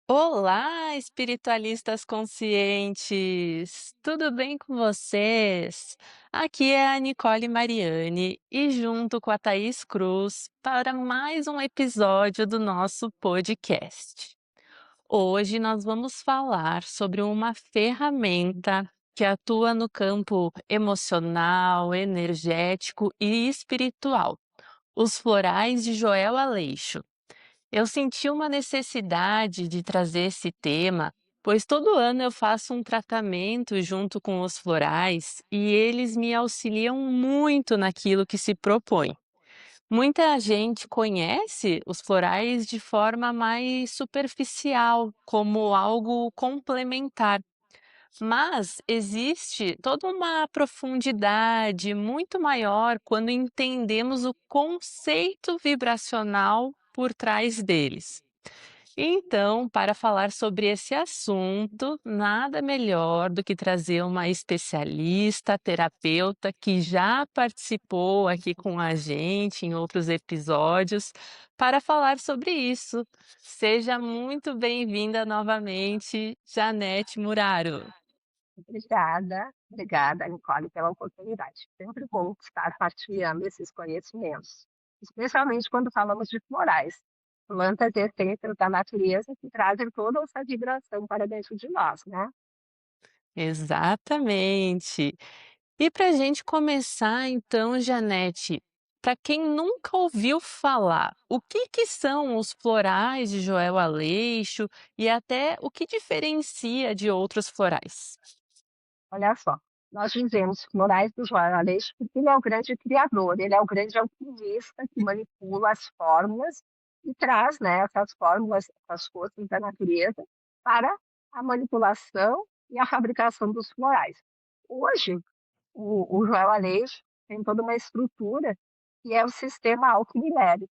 Olá, espiritualistas conscientes! Tudo bem com vocês? Aqui é a Nicole Mariani e junto com a Thaís Cruz para mais um episódio do nosso podcast. Hoje nós vamos falar sobre uma ferramenta que atua no campo emocional, energético e espiritual, os florais de Joel Aleixo. Eu senti uma necessidade de trazer esse tema, pois todo ano eu faço um tratamento junto com os florais e eles me auxiliam muito naquilo que se propõe. Muita gente conhece os florais de forma mais superficial, como algo complementar, mas existe toda uma profundidade muito maior quando entendemos o conceito vibracional por trás deles. Então, para falar sobre esse assunto, nada melhor do que trazer uma especialista, terapeuta que já participou aqui com a gente em outros episódios, para falar sobre isso. Seja muito bem-vinda novamente, Janete Muraro. Obrigada, Nicole, pela oportunidade. Sempre bom estar partilhando esses conhecimentos, especialmente quando falamos de florais, plantas e essências da natureza que trazem toda essa vibração para dentro de nós, né? Exatamente. E para a gente começar, então, Janete, para quem nunca ouviu falar, o que que são os florais de Joel Aleixo e até o que diferencia de outros florais? Olha só, nós dizemos Moraes do João Aleixo porque ele é o grande criador, ele é o grande alquimista que manipula as fórmulas e traz, né, essas fórmulas, essas forças da natureza para a manipulação e a fabricação dos florais. Hoje, o João Aleixo tem toda uma estrutura que é o sistema alquimilério,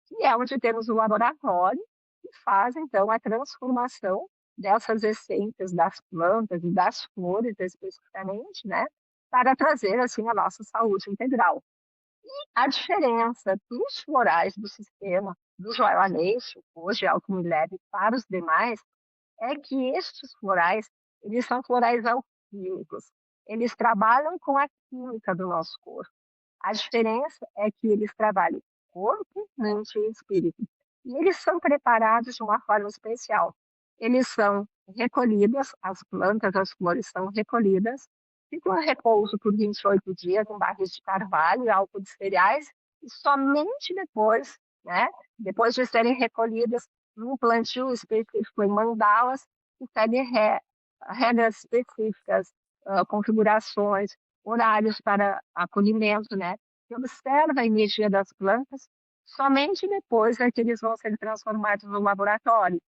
que é onde temos o laboratório que faz, então, a transformação dessas essências das plantas e das flores, especificamente, né, para trazer, assim, a nossa saúde integral. A diferença dos florais do sistema do Joel Aleixo, hoje Alquimilab, para os demais, é que estes florais, eles são florais alquímicos. Eles trabalham com a química do nosso corpo. A diferença é que eles trabalham corpo, mente e espírito. E eles são preparados de uma forma especial. Eles são recolhidas, as plantas, as flores são recolhidas, ficam em repouso por 28 dias em barris de carvalho e álcool de cereais, e somente depois, né, depois de serem recolhidas num plantio específico em mandalas, que seguem regras específicas, configurações, horários para acolhimento, né? Que observa a energia das plantas, somente depois é que eles vão ser transformados no laboratório.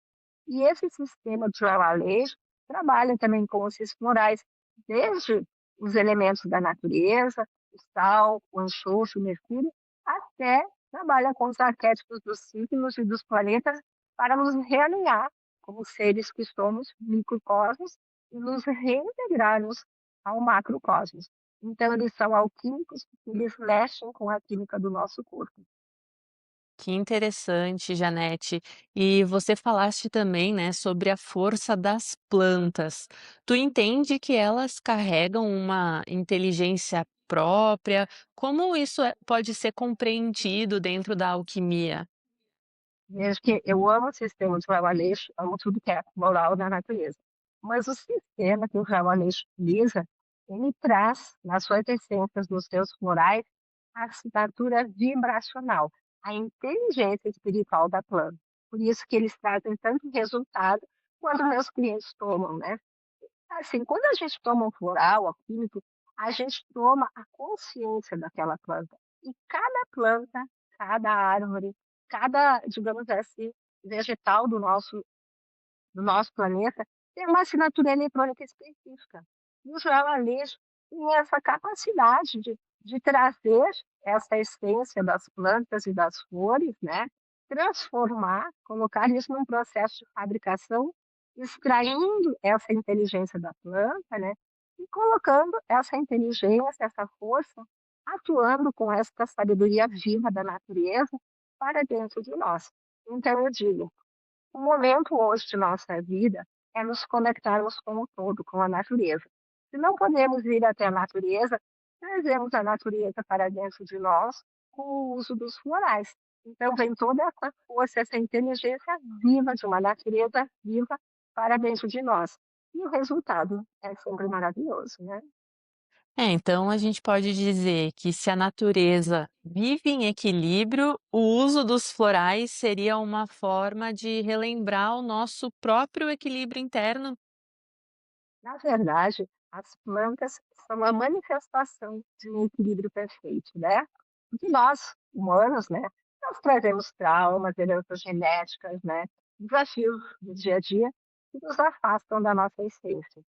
E esse sistema de Aleixo trabalha também com esses florais, desde os elementos da natureza, o sal, o enxofre, o mercúrio, até trabalha com os arquétipos dos signos e dos planetas para nos realinhar como seres que somos microcosmos e nos reintegrarmos ao macrocosmos. Então, eles são alquímicos porque eles mexem com a química do nosso corpo. Que interessante, Janete. E você falaste também, né, sobre a força das plantas. Tu entende que elas carregam uma inteligência própria? Como isso pode ser compreendido dentro da alquimia? Veja que eu amo o sistema de Aleixo, amo tudo que é moral da natureza. Mas o sistema que o Aleixo utiliza, ele traz nas suas essências, nos seus florais, a assinatura vibracional, a inteligência espiritual da planta. Por isso que eles trazem tanto resultado quando meus clientes tomam, né? Assim, quando a gente toma um floral alquímico, a gente toma a consciência daquela planta. E cada planta, cada árvore, cada, digamos assim, vegetal do nosso planeta tem uma assinatura eletrônica específica. E o Joel Aleixo tem essa capacidade de trazer essa essência das plantas e das flores, né? Transformar, colocar isso num processo de fabricação, extraindo essa inteligência da planta, né? E colocando essa inteligência, essa força, atuando com essa sabedoria viva da natureza para dentro de nós. Então, eu digo, O momento hoje de nossa vida é nos conectarmos com o todo, com a natureza. Se não podemos ir até a natureza, trazemos a natureza para dentro de nós com o uso dos florais. Então vem toda essa força, essa inteligência viva de uma natureza viva para dentro de nós. E o resultado é sempre maravilhoso, né? É, então a gente pode dizer que se a natureza vive em equilíbrio, o uso dos florais seria uma forma de relembrar o nosso próprio equilíbrio interno. Na verdade, as plantas são a manifestação de um equilíbrio perfeito, né? Porque nós, humanos, né, nós trazemos traumas, heranças genéticas, né, desafios do dia a dia que nos afastam da nossa essência.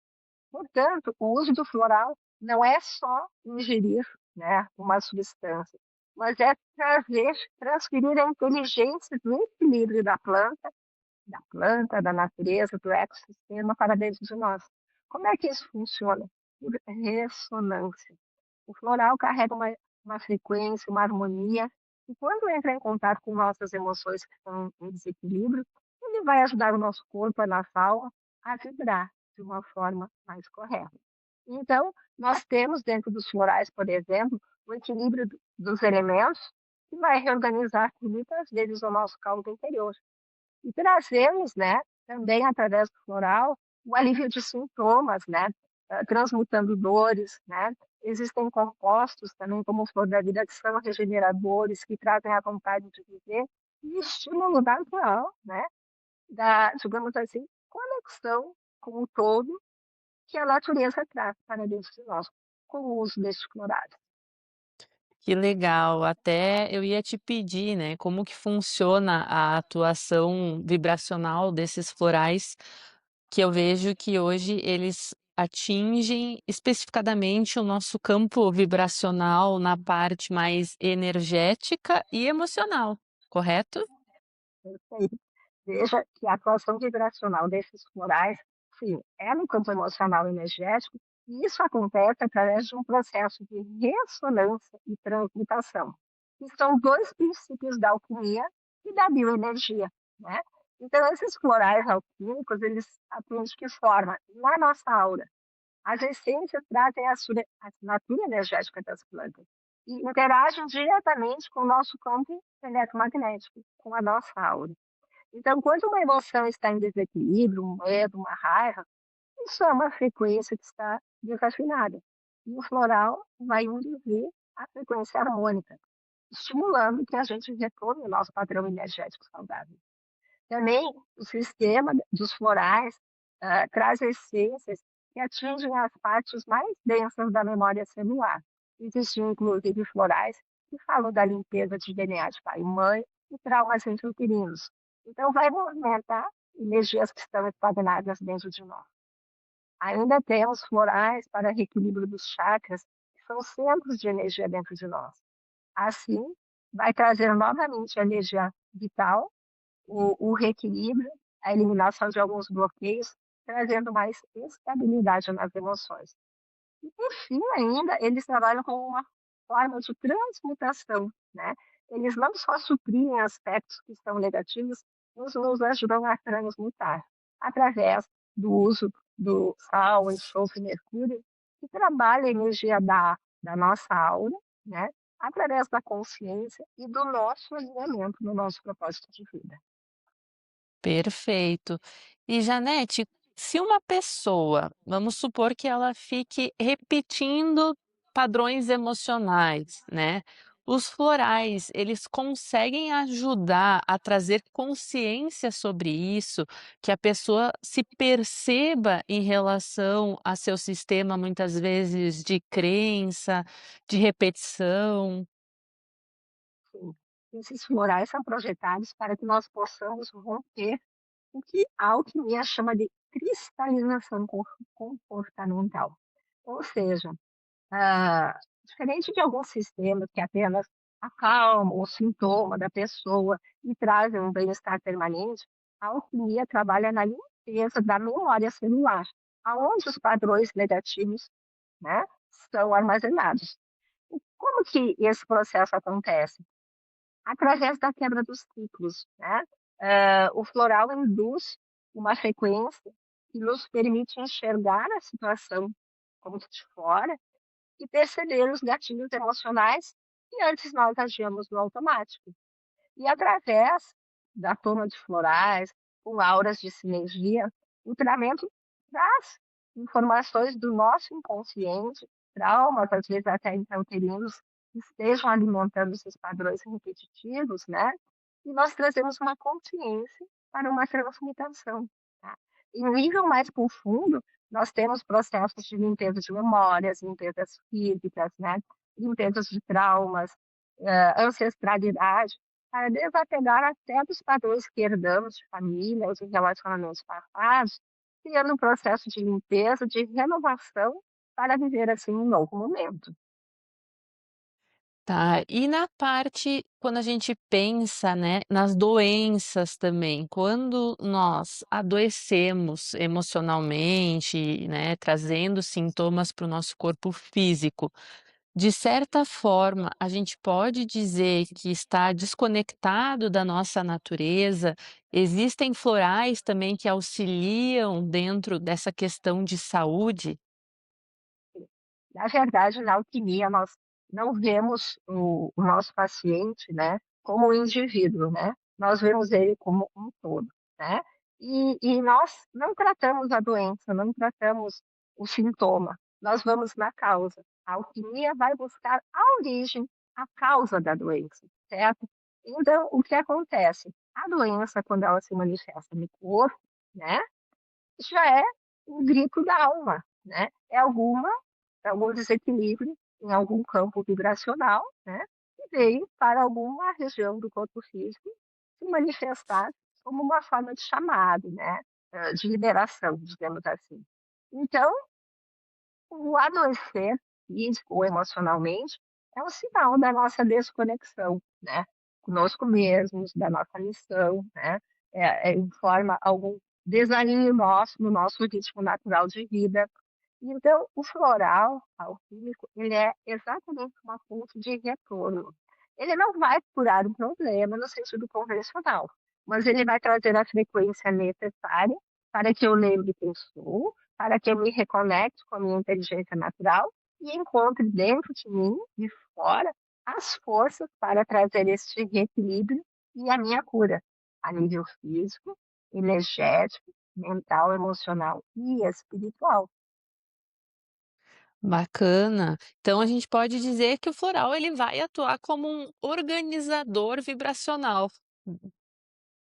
Portanto, o uso do floral não é só ingerir, né, uma substância, mas é trazer, transferir a inteligência do equilíbrio da natureza, do ecossistema para dentro de nós. Como é que isso funciona? Por ressonância. O floral carrega uma frequência, uma harmonia, e quando entra em contato com nossas emoções que estão em desequilíbrio, ele vai ajudar o nosso corpo, a nossa alma, a vibrar de uma forma mais correta. Então, nós temos dentro dos florais, por exemplo, o equilíbrio dos elementos, que vai reorganizar muitas vezes o nosso caldo interior. E trazemos, né, também através do floral, o alívio de sintomas, né, transmutando dores, né. Existem compostos também, como o flor da vida, que são regeneradores, que trazem a vontade de viver e estímulo natural, né, da, digamos assim, conexão com o todo que a natureza traz para dentro de nós, com o uso destes florais. Que legal, até eu ia te pedir, né, como que funciona a atuação vibracional desses florais, que eu vejo que hoje eles atingem especificadamente o nosso campo vibracional na parte mais energética e emocional, correto? Perfeito. Veja que a atuação vibracional desses florais, sim, é no campo emocional e energético, e isso acontece através de um processo de ressonância e transmutação, que são dois princípios da alquimia e da bioenergia, né? Então, esses florais alquímicos, eles atuam de que forma? Na nossa aura. As essências trazem a assinatura energética das plantas e interagem diretamente com o nosso campo eletromagnético, com a nossa aura. Então, quando uma emoção está em desequilíbrio, um medo, uma raiva, isso é uma frequência que está desafinada. E o floral vai induzir a frequência harmônica, estimulando que a gente retorne o nosso padrão energético saudável. Também o sistema dos florais traz essências que atingem as partes mais densas da memória celular. Existem, inclusive, florais que falam da limpeza de DNA de pai e mãe e traumas intrauterinos. Então, vai movimentar energias que estão estagnadas dentro de nós. Ainda temos florais para reequilíbrio dos chakras, que são centros de energia dentro de nós. Assim, vai trazer novamente a energia vital, o reequilíbrio, a eliminação de alguns bloqueios, trazendo mais estabilidade nas emoções. E, por fim, ainda, eles trabalham como uma forma de transmutação, né? Eles não só suprem aspectos que são negativos, mas nos ajudam a transmutar, através do uso do sal, enxofre e mercúrio, que trabalha a energia da nossa aura, né? Através da consciência e do nosso alinhamento no nosso propósito de vida. Perfeito. E Janete, se uma pessoa, vamos supor que ela fique repetindo padrões emocionais, né? Os florais, eles conseguem ajudar a trazer consciência sobre isso, que a pessoa se perceba em relação a seu sistema, muitas vezes, de crença, de repetição. Sim. Esses florais são projetados para que nós possamos romper o que a alquimia chama de cristalização comportamental. Ou seja, diferente de alguns sistemas que apenas acalmam o sintoma da pessoa e trazem um bem-estar permanente, a alquimia trabalha na limpeza da memória celular, aonde os padrões negativos, né, são armazenados. E como que esse processo acontece? Através da quebra dos ciclos, né? O floral induz uma frequência que nos permite enxergar a situação como de fora e perceber os gatilhos emocionais que antes nós agíamos no automático. E através da toma de florais, com auras de sinergia, o tratamento traz informações do nosso inconsciente, traumas, às vezes até intrauterinos, que estejam alimentando esses padrões repetitivos, né? E nós trazemos uma consciência para uma transmutação. Tá? Em um nível mais profundo, nós temos processos de limpeza de memórias, limpezas físicas, né? Limpezas de traumas, ancestralidade, para desapegar até dos padrões que herdamos de família, os relacionamentos passados, criando um processo de limpeza, de renovação, para viver assim um novo momento. Tá, e na parte quando a gente pensa, né, nas doenças também, quando nós adoecemos emocionalmente, né, trazendo sintomas para o nosso corpo físico, de certa forma, a gente pode dizer que está desconectado da nossa natureza? Existem florais também que auxiliam dentro dessa questão de saúde? Na verdade, na alquimia, nós não vemos o nosso paciente, né, como um indivíduo, né? Nós vemos ele como um todo, né? E nós não tratamos a doença, não tratamos o sintoma, nós vamos na causa. A alquimia vai buscar a origem, a causa da doença, certo? Então, o que acontece? A doença, quando ela se manifesta no corpo, né, já é um grito da alma, né? É algum desequilíbrio em algum campo vibracional, né? Que veio para alguma região do corpo físico se manifestar como uma forma de chamado, né? De liberação, digamos assim. Então, o adoecer físico ou emocionalmente é um sinal da nossa desconexão, né? Conosco mesmos, da nossa missão, né? Informa algum desalinho nosso no nosso ritmo natural de vida. Então, o floral alquímico, ele é exatamente uma fonte de retorno. Ele não vai curar o problema no sentido convencional, mas ele vai trazer a frequência necessária para que eu lembre quem sou, para que eu me reconecte com a minha inteligência natural e encontre dentro de mim e fora as forças para trazer este reequilíbrio e a minha cura a nível físico, energético, mental, emocional e espiritual. Bacana. Então a gente pode dizer que o floral ele vai atuar como um organizador vibracional.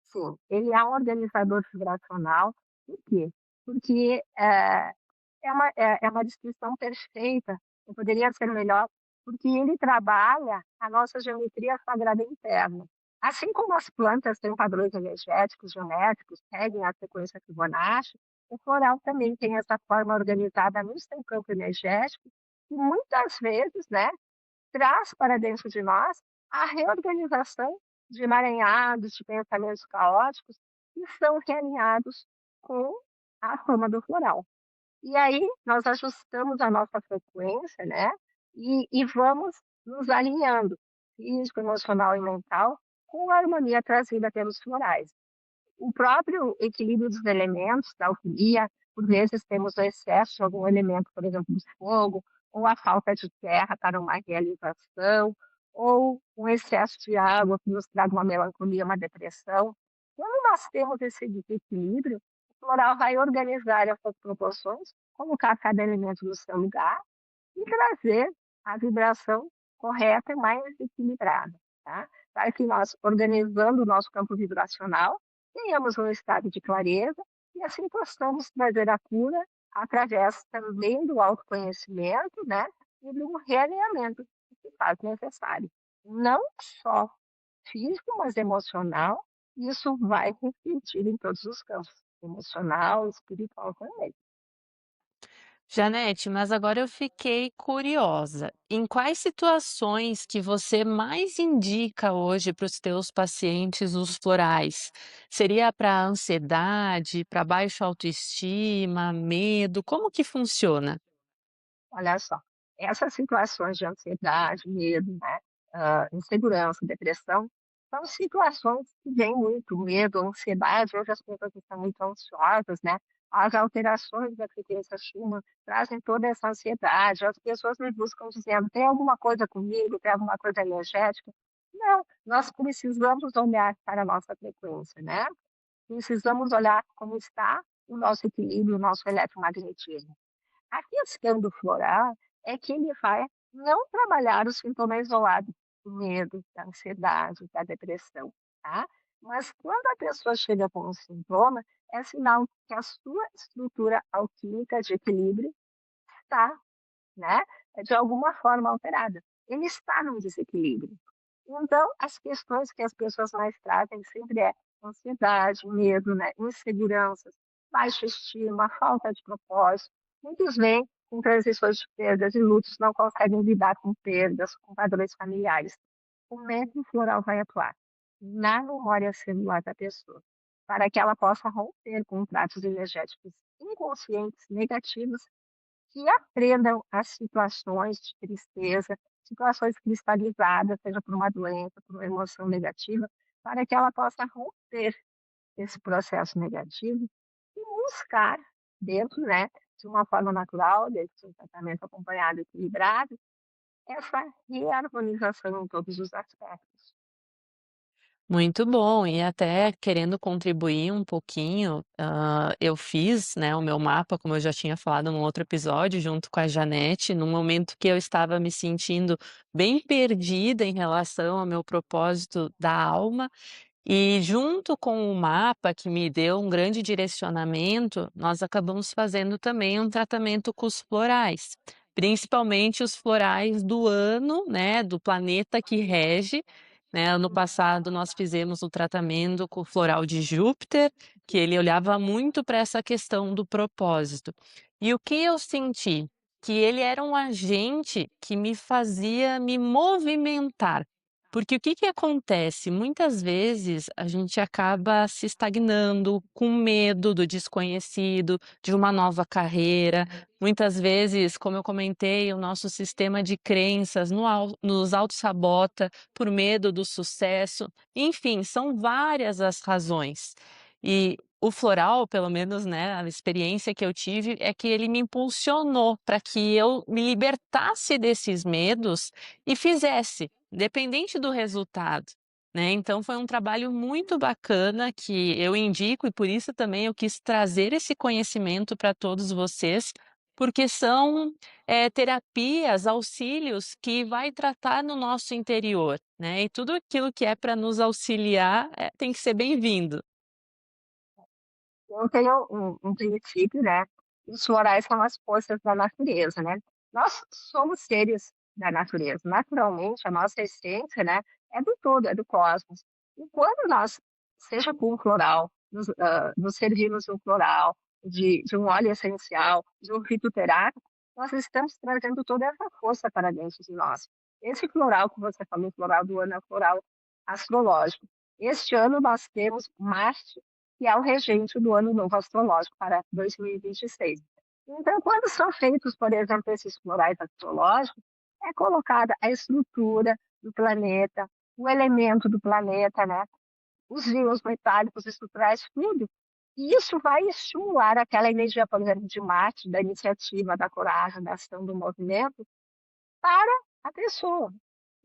Sim, ele é um organizador vibracional. Por quê? Porque, é uma descrição perfeita, não poderia ser melhor, porque ele trabalha a nossa geometria sagrada interna. Assim como as plantas têm padrões energéticos, geométricos, seguem a sequência Fibonacci, o floral também tem essa forma organizada no seu campo energético, e muitas vezes, né, traz para dentro de nós a reorganização de emaranhados, de pensamentos caóticos, que são realinhados com a forma do floral. E aí nós ajustamos a nossa frequência, né? E vamos nos alinhando, físico, emocional e mental, com a harmonia trazida pelos florais. O próprio equilíbrio dos elementos da alquimia, por vezes temos o excesso de algum elemento, por exemplo, do fogo, ou a falta de terra para uma realização, ou um excesso de água que nos traz uma melancolia, uma depressão. Quando nós temos esse desequilíbrio, o floral vai organizar essas proporções, colocar cada elemento no seu lugar e trazer a vibração correta e mais equilibrada, tá? Para que nós, organizando o nosso campo vibracional, tenhamos um estado de clareza e assim possamos trazer a cura através também do autoconhecimento, né? E do realinhamento que se faz necessário. Não só físico, mas emocional. Isso vai refletir em todos os campos, emocional, espiritual também. Janete, mas agora eu fiquei curiosa. Em quais situações que você mais indica hoje para os teus pacientes os florais? Seria para ansiedade, para baixa autoestima, medo? Como que funciona? Olha só, essas situações de ansiedade, medo, né, insegurança, depressão, São situações que vem muito medo, ansiedade, hoje as pessoas estão muito ansiosas, né, as alterações da frequência Schumann trazem toda essa ansiedade, as pessoas me buscam dizendo: "Tem alguma coisa comigo? Tem alguma coisa energética?". Não, nós precisamos olhar para a nossa frequência, né, precisamos olhar como está o nosso equilíbrio, o nosso eletromagnetismo. A questão do floral é que ele vai não trabalhar o sintoma isolado do medo, da ansiedade, da depressão, tá? Mas quando a pessoa chega com um sintoma, é sinal que a sua estrutura alquímica de equilíbrio está, né, de alguma forma alterada. Ele está num desequilíbrio. Então, as questões que as pessoas mais trazem sempre é ansiedade, medo, né, inseguranças, baixa estima, falta de propósito. Muitos vêm com transições de perdas e lutos, não conseguem lidar com perdas, com padrões familiares. O método floral vai atuar na memória celular da pessoa, para que ela possa romper com tratos energéticos inconscientes negativos que aprendam as situações de tristeza, situações cristalizadas, seja por uma doença, por uma emoção negativa, para que ela possa romper esse processo negativo e buscar dentro, né, de uma forma natural, dentro de um tratamento acompanhado e equilibrado, essa reharmonização em todos os aspectos. Muito bom, e até querendo contribuir um pouquinho, eu fiz, né, o meu mapa, como eu já tinha falado num outro episódio, junto com a Janete, num momento que eu estava me sentindo bem perdida em relação ao meu propósito da alma, e junto com o mapa que me deu um grande direcionamento, nós acabamos fazendo também um tratamento com os florais, principalmente os florais do ano, né, do planeta que rege, né. Ano passado nós fizemos o tratamento com o floral de Júpiter, que ele olhava muito para essa questão do propósito. E o que eu senti? Que ele era um agente que me fazia me movimentar. Porque o que que acontece? Muitas vezes a gente acaba se estagnando, com medo do desconhecido, de uma nova carreira. Muitas vezes, como eu comentei, o nosso sistema de crenças nos autossabota por medo do sucesso. Enfim, são várias as razões. E o floral, pelo menos, né, a experiência que eu tive é que ele me impulsionou para que eu me libertasse desses medos e fizesse. Independente do resultado, né, então foi um trabalho muito bacana que eu indico e por isso também eu quis trazer esse conhecimento para todos vocês, porque são, terapias, auxílios que vai tratar no nosso interior, né, e tudo aquilo que é para nos auxiliar, tem que ser bem-vindo. Eu tenho um princípio, né, os florais são as forças da natureza, né. Nós somos seres da natureza, naturalmente a nossa essência, né, é do todo, é do cosmos. E quando nós, seja com um floral, nos servimos de um floral, de um óleo essencial, de um fitoterápico, nós estamos trazendo toda essa força para dentro de nós. Esse floral que você falou, o floral do ano, é o floral astrológico. Este ano nós temos Marte, que é o regente do ano novo astrológico para 2026. Então, quando são feitos, por exemplo, esses florais astrológicos, é colocada a estrutura do planeta, o elemento do planeta, né? Os íons metálicos estruturais, tudo. E isso vai estimular aquela energia, por exemplo, de Marte, da iniciativa, da coragem, da ação, do movimento, para a pessoa.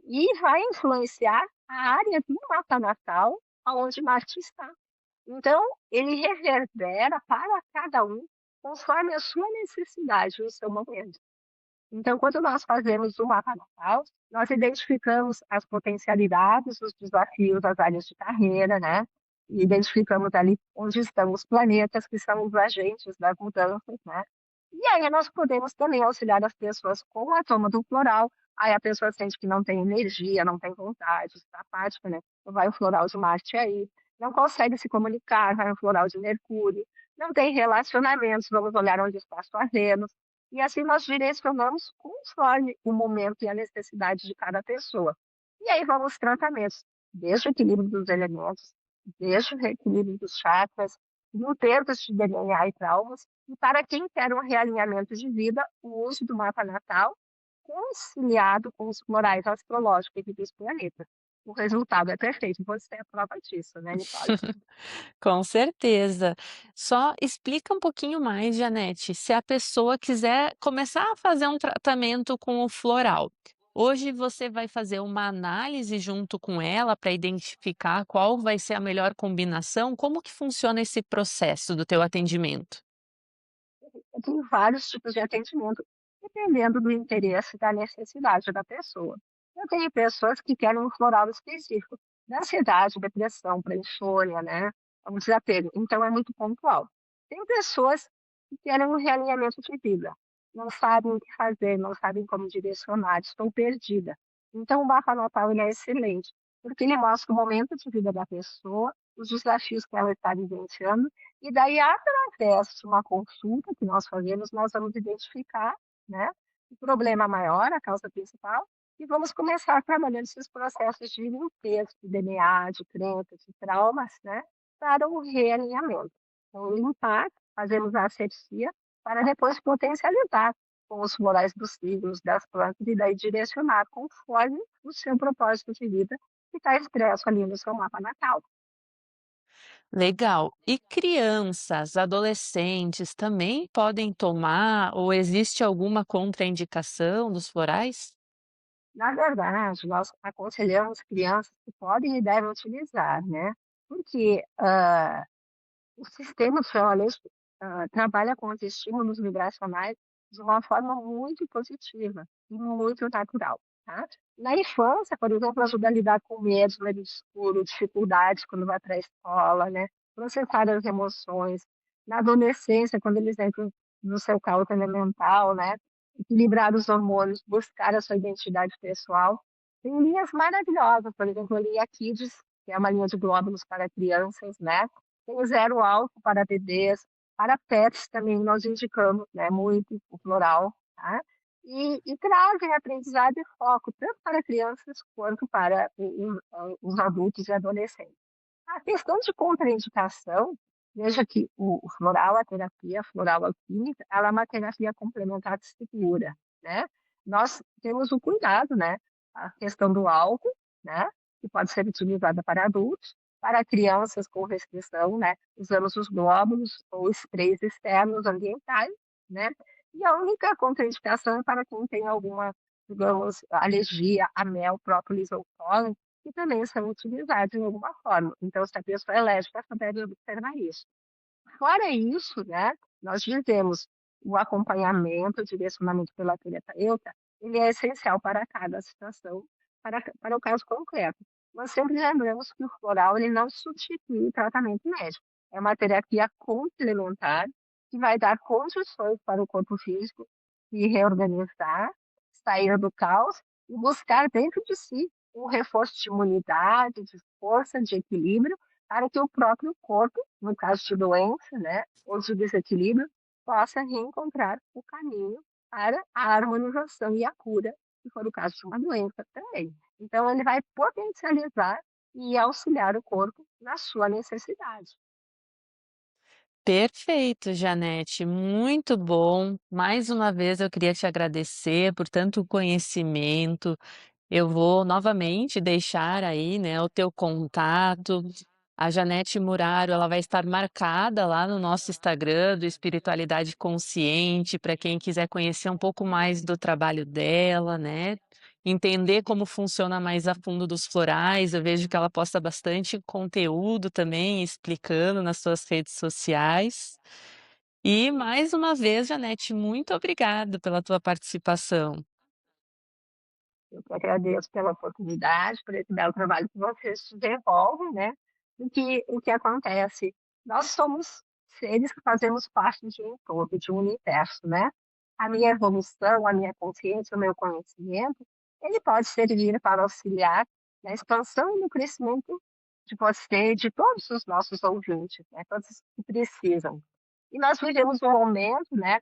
E vai influenciar a área do mapa natal onde Marte está. Então, ele reverbera para cada um conforme a sua necessidade e o seu momento. Então, quando nós fazemos o mapa natal, nós identificamos as potencialidades, os desafios, as áreas de carreira, né? E identificamos ali onde estão os planetas, que são os agentes das mudanças, né? E aí nós podemos também auxiliar as pessoas com a toma do floral. Aí a pessoa sente que não tem energia, não tem vontade, está apática, né? Então vai o floral de Marte aí. Não consegue se comunicar, vai o floral de Mercúrio. Não tem relacionamentos, vamos olhar onde está a sua Vênus. E assim nós direcionamos conforme o momento e a necessidade de cada pessoa. E aí vão os tratamentos, desde o equilíbrio dos elementos, desde o reequilíbrio dos chakras, nutrientes de DNA e traumas, e para quem quer um realinhamento de vida, o uso do mapa natal conciliado com os florais astrológicos e dos planetas. o resultado é perfeito. Você é a prova disso, né, Nicole? Com certeza. Só explica um pouquinho mais, Janete, se a pessoa quiser começar a fazer um tratamento com o floral. Hoje você vai fazer uma análise junto com ela para identificar qual vai ser a melhor combinação? Como que funciona esse processo do teu atendimento? Tem vários tipos de atendimento, dependendo do interesse e da necessidade da pessoa. Eu tenho pessoas que querem um floral específico, da ansiedade, depressão, para insônia, né? É um desapego. Então, é muito pontual. Tem pessoas que querem um realinhamento de vida, não sabem o que fazer, não sabem como direcionar, estão perdida. Então, o mapa natal ele é excelente, porque ele mostra o momento de vida da pessoa, os desafios que ela está vivenciando, e daí, através de uma consulta que nós fazemos, nós vamos identificar, né, o problema maior, a causa principal, e vamos começar trabalhando esses processos de limpeza de DNA, de crenças, de traumas, né, para o realinhamento. Então, limpar, fazemos a asepsia, para depois potencializar com os florais dos signos, das plantas, e daí direcionar conforme o seu propósito de vida que está expresso ali no seu mapa natal. Legal. E crianças, adolescentes também podem tomar ou existe alguma contraindicação dos florais? Na verdade, nós aconselhamos crianças que podem e devem utilizar, né, porque, o sistema fonológico, trabalha com os estímulos vibracionais de uma forma muito positiva e muito natural, tá. Na infância, por exemplo, ajuda a lidar com medos, medo escuro, dificuldades quando vai para a escola, né, processar as emoções. Na adolescência, quando eles entram no seu cálculo elemental, né, equilibrar os hormônios, buscar a sua identidade pessoal. Tem linhas maravilhosas, por exemplo, a linha Kids, que é uma linha de glóbulos para crianças, né, tem o zero álcool para bebês, para pets também nós indicamos, né, muito o floral, tá? E trazem aprendizado e foco tanto para crianças quanto para os adultos e adolescentes. A questão de contraindicação, veja que o floral, a terapia floral alquímica, ela é uma terapia complementar segura, né. Nós temos o cuidado, né, a questão do álcool, né, que pode ser utilizada para adultos, para crianças com restrição, né, usamos os glóbulos ou sprays externos ambientais, né, e a única contraindicação é para quem tem alguma, digamos, alergia a mel, própolis ou pólen, que também são utilizados de alguma forma. Então, se a pessoa é alérgica, ela deve observar isso. Fora isso, né, nós dizemos o acompanhamento, o direcionamento pela terapeuta, ele é essencial para cada situação, para o caso concreto. Nós sempre lembramos que o floral ele não substitui o tratamento médico. É uma terapia complementar que vai dar condições para o corpo físico se reorganizar, sair do caos e buscar dentro de si um reforço de imunidade, de força, de equilíbrio, para que o próprio corpo, no caso de doença, né, ou de desequilíbrio, possa reencontrar o caminho para a harmonização e a cura, se for o caso de uma doença também. Então, ele vai potencializar e auxiliar o corpo na sua necessidade. Perfeito, Janete, muito bom. Mais uma vez eu queria te agradecer por tanto conhecimento. Eu vou novamente deixar aí, né, o teu contato. A Janete Muraro, ela vai estar marcada lá no nosso Instagram do Espiritualidade Consciente, para quem quiser conhecer um pouco mais do trabalho dela, né? Entender como funciona mais a fundo dos florais. Eu vejo que ela posta bastante conteúdo também, explicando nas suas redes sociais. E mais uma vez, Janete, muito obrigada pela tua participação. Eu que agradeço pela oportunidade, por esse belo trabalho que vocês desenvolvem, né? O que acontece? Nós somos seres que fazemos parte de um todo, de um universo, né? A minha evolução, a minha consciência, o meu conhecimento, ele pode servir para auxiliar na expansão e no crescimento de você, de todos os nossos ouvintes, né? Todos que precisam. E nós vivemos um momento, né,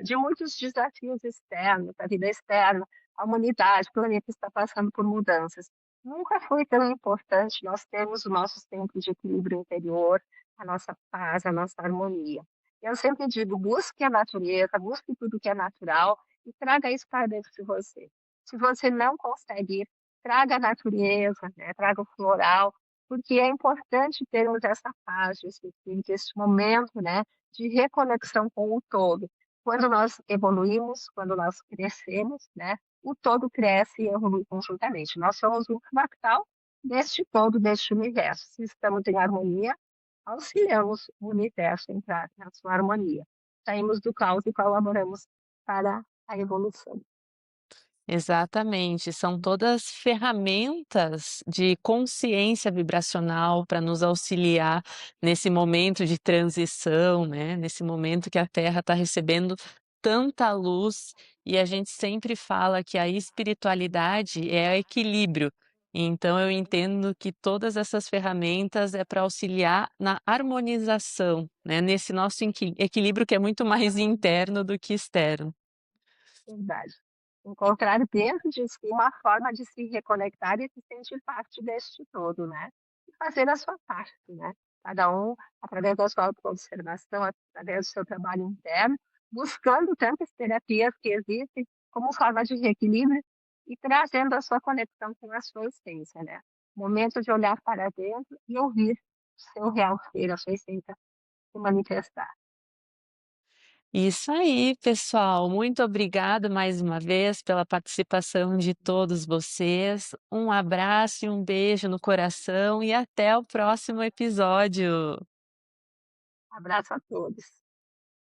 de muitos desafios externos, a vida externa, a humanidade, o planeta está passando por mudanças. Nunca foi tão importante nós termos o nosso centro de equilíbrio interior, a nossa paz, a nossa harmonia. Eu sempre digo, busque a natureza, busque tudo que é natural e traga isso para dentro de você. Se você não consegue ir, traga a natureza, né, traga o floral, porque é importante termos essa paz esse espírito, esse momento, né, de reconexão com o todo. Quando nós evoluímos, quando nós crescemos, né, o todo cresce e evolui conjuntamente. Nós somos um fractal deste todo, deste universo. Se estamos em harmonia, auxiliamos o universo a entrar na sua harmonia. Saímos do caos e colaboramos para a evolução. Exatamente, são todas ferramentas de consciência vibracional para nos auxiliar nesse momento de transição, né, nesse momento que a Terra está recebendo tanta luz, e a gente sempre fala que a espiritualidade é equilíbrio. Então eu entendo que todas essas ferramentas é para auxiliar na harmonização, né, nesse nosso equilíbrio que é muito mais interno do que externo. Verdade. Encontrar dentro de si uma forma de se reconectar e se sentir parte deste todo, né. E fazer a sua parte, né. Cada um, através da sua autoobservação, através do seu trabalho interno, buscando tantas terapias que existem como forma de reequilíbrio e trazendo a sua conexão com a sua essência, né. Momento de olhar para dentro e ouvir o seu real ser, a sua essência se manifestar. Isso aí, pessoal. Muito obrigada mais uma vez pela participação de todos vocês. Um abraço e um beijo no coração e até o próximo episódio. Abraço a todos.